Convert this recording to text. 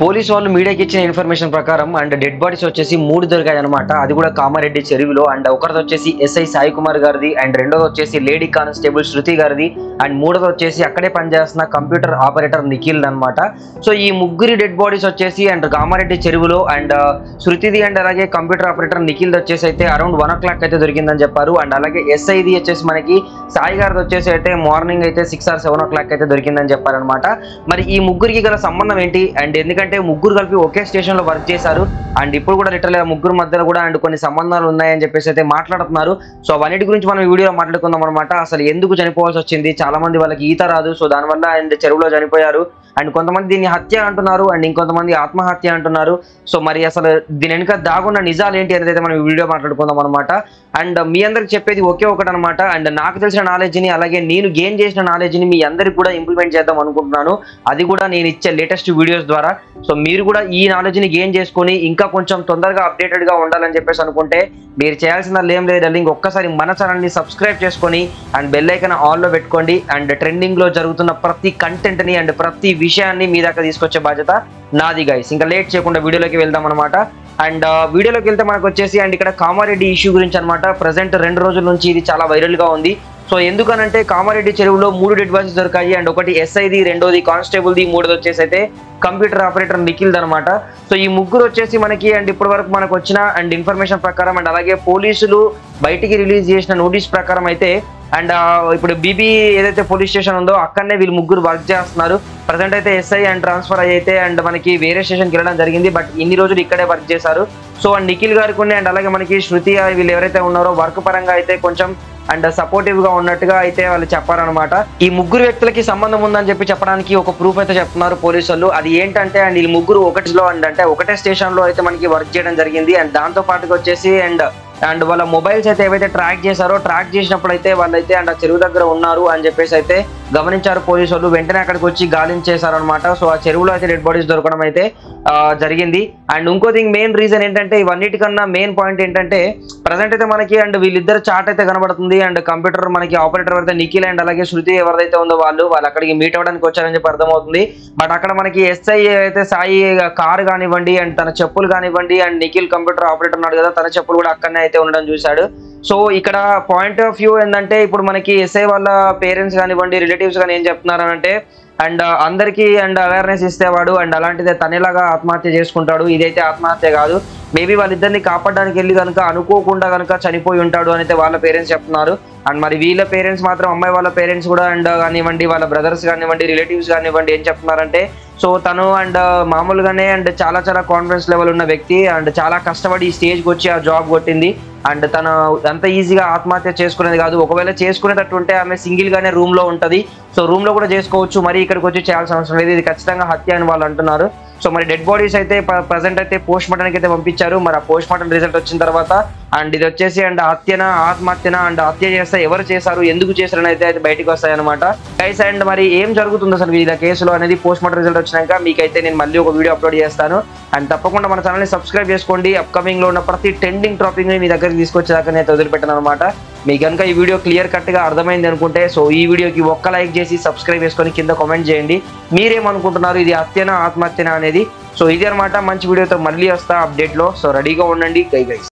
Police వాళ్ళు మీడియాకి ఇచ్చిన ఇన్ఫర్మేషన్ ప్రకారం అండ్ డెడ్ బాడీస్ వచ్చేసి 3 దొరికాయి అనమాట. అది కూడా కామారెడ్డి చెరువులో. అండ్ ఒకరిది వచ్చేసి ఎస్ఐ సాయి కుమార్ గారిది, అండ్ రెండోది వచ్చేసి లేడీ కానిస్టేబుల్ శృతి గారిది, అండ్ మూడోది వచ్చేసి అక్కడే పనిచేస్తున్న కంప్యూటర్ ఆపరేటర్ నిఖిల్ అనమాట. సో ఈ ముగ్గురి డెడ్ బాడీస్ వచ్చేసి అండ్ కామారెడ్డి చెరువులో, అండ్ శృతిది అండ్ అలాగే కంప్యూటర్ ఆపరేటర్ నిఖిల్ వచ్చేసి అయితే అరౌండ్ 1 o'clock అయితే దొరికిందని చెప్పారు. అండ్ అలాగే ఎస్ఐది వచ్చేసి మనకి సాయి గారిది వచ్చేసి అయితే మార్నింగ్ అయితే 6 or 7 o'clock అయితే దొరికిందని చెప్పారనమాట. మరి ఈ ముగ్గురికి గల సంబంధం ఏంటి? అండ్ ఎందుకంటే ముగ్గురు కలిపి ఒకే స్టేషన్ లో వర్క్ చేశారు. అండ్ ఇప్పుడు కూడా లిటరల్ ముగ్గురు మధ్యలో కూడా అండ్ కొన్ని సంబంధాలు ఉన్నాయని చెప్పేసి అయితే మాట్లాడుతున్నారు. సో అవన్నిటి గురించి మనం ఈ వీడియోలో మాట్లాడుకుందాం అనమాట. అసలు ఎందుకు చనిపోవాల్సి వచ్చింది? చాలా మంది వాళ్ళకి ఈత రాదు, సో దానివల్ల అండ్ చెరువులో చనిపోయారు. అండ్ కొంతమంది దీన్ని హత్య అంటున్నారు, అండ్ ఇంకొంతమంది ఆత్మహత్య అంటున్నారు. సో మరి అసలు దీని వెనుక దాగున్న నిజాలు ఏంటి అనేది అయితే మనం ఈ వీడియో మాట్లాడుకుందాం అనమాట. అండ్ మీ అందరికి చెప్పేది ఒకే ఒకటి అనమాట. అండ్ నాకు తెలిసిన నాలెడ్జ్ని అలాగే నేను గెయిన్ చేసిన నాలెడ్జ్ని మీ అందరికి కూడా ఇంప్లిమెంట్ చేద్దాం అనుకుంటున్నాను. అది కూడా నేను ఇచ్చే లేటెస్ట్ వీడియోస్ ద్వారా. సో మీరు కూడా ఈ నాలెడ్జ్ని గెయిన్ చేసుకొని ఇంకా కొంచెం తొందరగా అప్డేటెడ్గా ఉండాలని చెప్పేసి అనుకుంటే మీరు చేయాల్సింది ఏం లేదు, ఇంకొకసారి మన ఛానల్ని సబ్స్క్రైబ్ చేసుకొని అండ్ బెల్ ఐకాన్ ఆన్లో పెట్టుకోండి. అండ్ ట్రెండింగ్లో జరుగుతున్న ప్రతి కంటెంట్ని అండ్ ప్రతి విషయాన్ని మీ దాకా తీసుకొచ్చే బాధ్యత నాది గైస్. ఇంకా లేట్ చేయకుండా వీడియోలోకి వెళ్దాం అనమాట. అండ్ వీడియోలోకి వెళ్తే మనకు వచ్చేసి అండ్ ఇక్కడ కామారెడ్డి ఇష్యూ గురించి అనమాట. ప్రజెంట్ 2 రోజుల నుంచి ఇది చాలా వైరల్గా ఉంది. సో ఎందుకనంటే కామారెడ్డి చెరువులో 3 డెడ్ బాడీస్ దొరికాయి. అండ్ ఒకటి ఎస్ఐది, రెండోది కానిస్టేబుల్ది, మూడోది వచ్చేసి అయితే కంప్యూటర్ ఆపరేటర్ నిఖిల్ది అనమాట. సో ఈ ముగ్గురు వచ్చేసి మనకి అండ్ ఇప్పటి వరకు మనకు వచ్చిన అండ్ ఇన్ఫర్మేషన్ ప్రకారం అండ్ అలాగే పోలీసులు బయటికి రిలీజ్ చేసిన నోటీస్ ప్రకారం అయితే అండ్ ఇప్పుడు బీబీ ఏదైతే పోలీస్ స్టేషన్ ఉందో అక్కడనే వీళ్ళు ముగ్గురు వర్క్ చేస్తున్నారు. ప్రజెంట్ అయితే ఎస్ఐ అండ్ ట్రాన్స్ఫర్ అయితే అండ్ మనకి వేరే స్టేషన్కి వెళ్ళడం జరిగింది. బట్ ఇన్ని రోజులు ఇక్కడే వర్క్ చేశారు. సో అండ్ నిఖిల్ గారికి ఉండే అండ్ అలాగే మనకి శృతి వీళ్ళు ఎవరైతే ఉన్నారో వర్క్ పరంగా అయితే కొంచెం అండ్ సపోర్టివ్ గా ఉన్నట్టుగా అయితే వాళ్ళు చెప్పారనమాట. ఈ ముగ్గురు వ్యక్తులకి సంబంధం ఉందని చెప్పడానికి ఒక ప్రూఫ్ అయితే చెప్తున్నారు పోలీసు వాళ్ళు. అది ఏంటంటే అండ్ వీళ్ళు ముగ్గురు ఒకటిలో అంటే ఒకటే స్టేషన్ లో అయితే మనకి వర్క్ చేయడం జరిగింది. అండ్ దాంతో పాటుగా వచ్చేసి అండ్ వాళ్ళ మొబైల్స్ అయితే ఏవైతే ట్రాక్ చేశారో ట్రాక్ చేసినప్పుడు అయితే వాళ్ళైతే అండ్ ఆ చెరువు దగ్గర ఉన్నారు అని చెప్పేసి అయితే గమనించారు పోలీసు వాళ్ళు. వెంటనే అక్కడికి వచ్చి గాలించేశారు అనమాట. సో ఆ చెరువులో అయితే డెడ్ బాడీస్ దొరకడం అయితే జరిగింది. అండ్ ఇంకో థింగ్ మెయిన్ రీజన్ ఏంటంటే ఇవన్నిటికన్నా మెయిన్ పాయింట్ ఏంటంటే ప్రజెంట్ అయితే మనకి అండ్ వీళ్ళిద్దరు చాట్ అయితే కనబడుతుంది. అండ్ కంప్యూటర్ మనకి ఆపరేటర్ ఎవరైతే నిఖిల్ అండ్ అలాగే శృతి ఎవరైతే ఉందో వాళ్ళు అక్కడికి మీట్ అవ్వడానికి వచ్చారని చెప్పి అర్థమవుతుంది. బట్ అక్కడ మనకి ఎస్ఐ అయితే సాయి కారు కానివ్వండి అండ్ తన చెప్పులు కానివ్వండి అండ్ నిఖిల్ కంప్యూటర్ ఆపరేటర్ ఉన్నాడు కదా తన చెప్పులు కూడా అక్కడనే అయితే ఉండడం చూశాడు. సో ఇక్కడ పాయింట్ ఆఫ్ వ్యూ ఏంటంటే ఇప్పుడు మనకి ఎస్ఐ వాళ్ళ పేరెంట్స్ కానివ్వండి రిలేటివ్స్ కానీ ఏం చెప్తున్నారు అంటే అండ్ అందరికీ అండ్ అవేర్నెస్ ఇస్తేవాడు అండ్ అలాంటిదే తనేలాగా ఆత్మహత్య చేసుకుంటాడు, ఇదైతే ఆత్మహత్య కాదు, మేబీ వాళ్ళిద్దరిని కాపాడడానికి వెళ్ళి కనుక అనుకోకుండా కనుక చనిపోయి ఉంటాడు అని అయితే వాళ్ళ పేరెంట్స్ చెప్తున్నారు. అండ్ మరి వీళ్ళ పేరెంట్స్ మాత్రం అమ్మాయి వాళ్ళ పేరెంట్స్ కూడా అండ్ కానివ్వండి వాళ్ళ బ్రదర్స్ కానివ్వండి రిలేటివ్స్ కానివ్వండి ఏం చెప్తున్నారంటే సో తను అండ్ మామూలుగానే అండ్ చాలా కాన్ఫిడెన్స్ లెవెల్ ఉన్న వ్యక్తి అండ్ చాలా కష్టపడి ఈ స్టేజ్కి వచ్చి ఆ జాబ్ కొట్టింది. అండ్ తను అంత ఈజీగా ఆత్మహత్య చేసుకునేది కాదు. ఒకవేళ చేసుకునేటట్టు ఉంటే ఆమె సింగిల్ గానే రూమ్ లో ఉంటది. సో రూమ్ లో కూడా చేసుకోవచ్చు, మరి ఇక్కడికి వచ్చి చేయాల్సిన అవసరం లేదు, ఇది ఖచ్చితంగా హత్య అని వాళ్ళు అంటున్నారు. సో మరి డెడ్ బాడీస్ అయితే ప్రజెంట్ అయితే పోస్ట్ మార్టంకి అయితే పంపించారు. మరి ఆ పోస్ట్ మార్టం రిజల్ట్ వచ్చిన తర్వాత అండ్ ఇది వచ్చేసి అండ్ హత్యనా ఆత్మహత్యనా అండ్ హత్య చేస్తే ఎవరు చేశారు ఎందుకు చేశారని అయితే బయటకు వస్తాయన్నమాట గైస్. అండ్ మరి ఏం జరుగుతుంది అసలు వీళ్ళ కేసులో అనేది పోస్ట్ మార్టం రిజల్ట్ వచ్చినాక మీకైతే నేను మళ్ళీ ఒక వీడియో అప్లోడ్ చేస్తాను. అండ్ తప్పకుండా మన ఛానల్ని సబ్స్క్రైబ్ చేసుకోండి. అప్కమింగ్ లో ఉన్న ప్రతి ట్రెండింగ్ టాపిక్ ని మీ దగ్గరికి తీసుకొచ్చేదాకా నేను వదిలిపెట్టాను అనమాట. మీకు కనుక ఈ వీడియో క్లియర్ కట్ గా అర్థమైంది అనుకుంటే సో ఈ వీడియోకి ఒక్క లైక్ చేసి సబ్స్క్రైబ్ చేసుకొని కింద కామెంట్ చేయండి మీరేమనుకుంటున్నారు, ఇది హత్యనా ఆత్మహత్యనా అనేది. సో ఇది అనమాట, మంచి వీడియోతో మళ్ళీ వస్తా అప్డేట్ లో. సో రెడీగా ఉండండి గైస్.